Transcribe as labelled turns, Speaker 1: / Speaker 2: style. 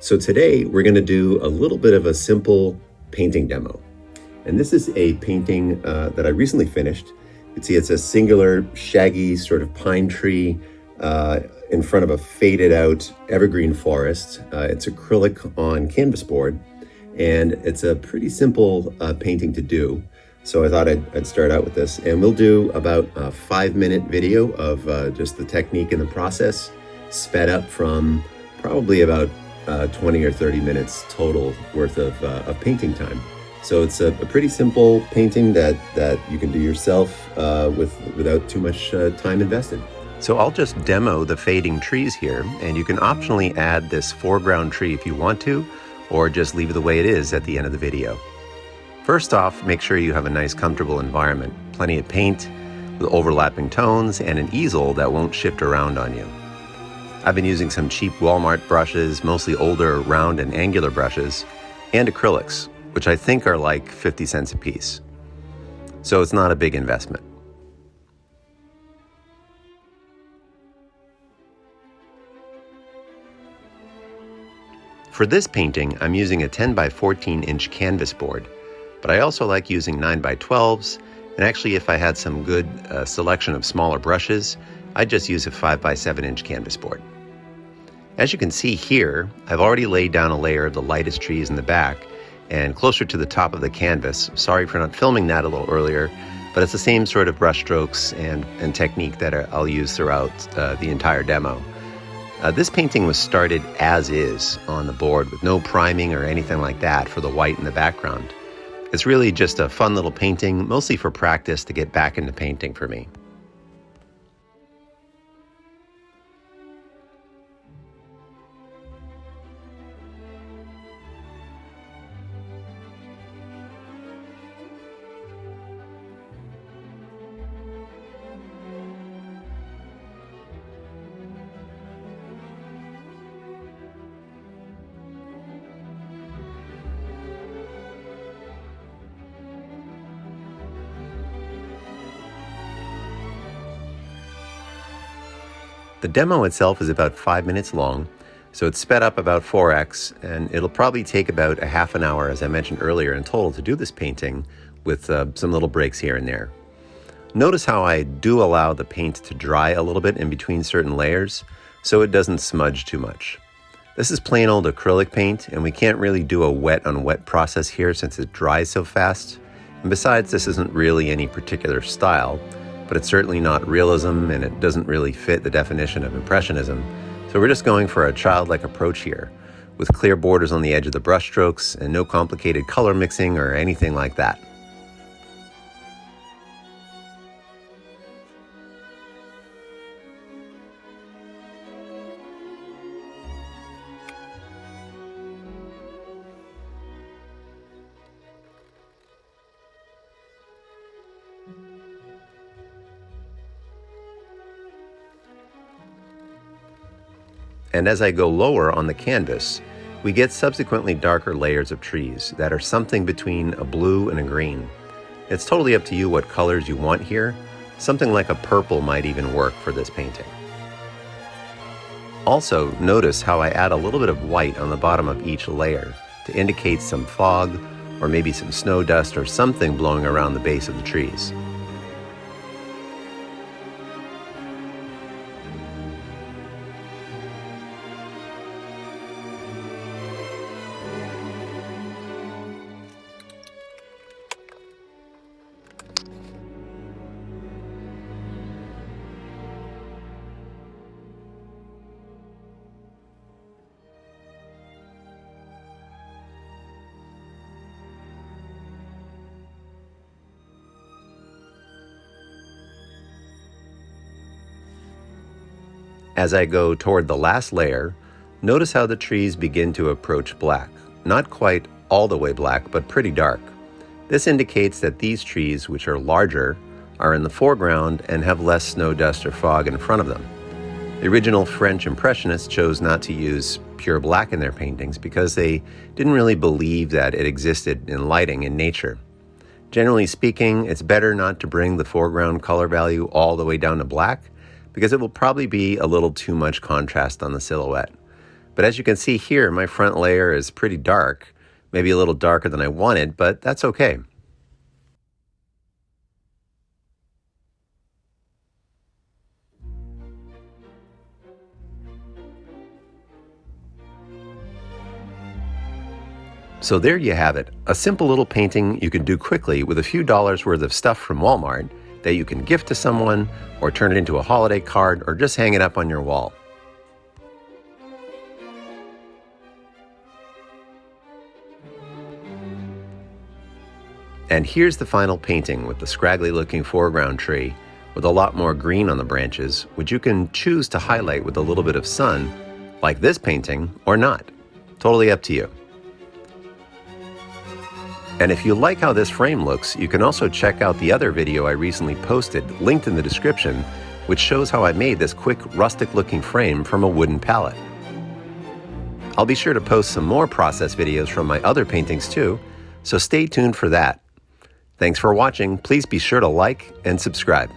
Speaker 1: So today we're going to do a little bit of a simple painting demo. And this is a painting that I recently finished. You can see it's a singular shaggy sort of pine tree in front of a faded out evergreen forest. It's acrylic on canvas board, and it's a pretty simple painting to do. So I thought I'd start out with this, and we'll do about a 5-minute video of just the technique and the process, sped up from probably about 20 or 30 minutes total worth of painting time. So it's a pretty simple painting that you can do yourself without too much time invested. So I'll just demo the fading trees here, and you can optionally add this foreground tree if you want to, or just leave it the way it is at the end of the video. First off, make sure you have a nice comfortable environment, plenty of paint with overlapping tones, and an easel that won't shift around on you. I've been using some cheap Walmart brushes, mostly older round and angular brushes, and acrylics, which I think are like 50 cents a piece. So it's not a big investment. For this painting, I'm using a 10 by 14 inch canvas board, but I also like using 9 by 12s, and actually if I had some good selection of smaller brushes, I'd just use a 5 by 7 inch canvas board. As you can see here, I've already laid down a layer of the lightest trees in the back and closer to the top of the canvas. Sorry for not filming that a little earlier, but it's the same sort of brush strokes and technique that I'll use throughout the entire demo. This painting was started as is on the board with no priming or anything like that for the white in the background. It's really just a fun little painting, mostly for practice to get back into painting for me. The demo itself is about 5 minutes long, so it's sped up about 4x, and it'll probably take about a half an hour, as I mentioned earlier, in total to do this painting, with some little breaks here and there. Notice how I do allow the paint to dry a little bit in between certain layers, so it doesn't smudge too much. This is plain old acrylic paint, and we can't really do a wet on wet process here since it dries so fast. And besides, this isn't really any particular style, but it's certainly not realism, and it doesn't really fit the definition of impressionism. So we're just going for a childlike approach here, with clear borders on the edge of the brush strokes and no complicated color mixing or anything like that. And as I go lower on the canvas, we get subsequently darker layers of trees that are something between a blue and a green. It's totally up to you what colors you want here. Something like a purple might even work for this painting. Also, notice how I add a little bit of white on the bottom of each layer to indicate some fog or maybe some snow dust or something blowing around the base of the trees. As I go toward the last layer, notice how the trees begin to approach black. Not quite all the way black, but pretty dark. This indicates that these trees, which are larger, are in the foreground and have less snow dust or fog in front of them. The original French Impressionists chose not to use pure black in their paintings because they didn't really believe that it existed in lighting in nature. Generally speaking, it's better not to bring the foreground color value all the way down to black because it will probably be a little too much contrast on the silhouette. But as you can see here, my front layer is pretty dark, maybe a little darker than I wanted, but that's okay. So there you have it, a simple little painting you can do quickly with a few dollars worth of stuff from Walmart that you can gift to someone or turn it into a holiday card or just hang it up on your wall. And here's the final painting with the scraggly looking foreground tree with a lot more green on the branches, which you can choose to highlight with a little bit of sun, like this painting, or not. Totally up to you. And if you like how this frame looks, you can also check out the other video I recently posted, linked in the description, which shows how I made this quick rustic looking frame from a wooden pallet. I'll be sure to post some more process videos from my other paintings too, so stay tuned for that. Thanks for watching. Please be sure to like and subscribe.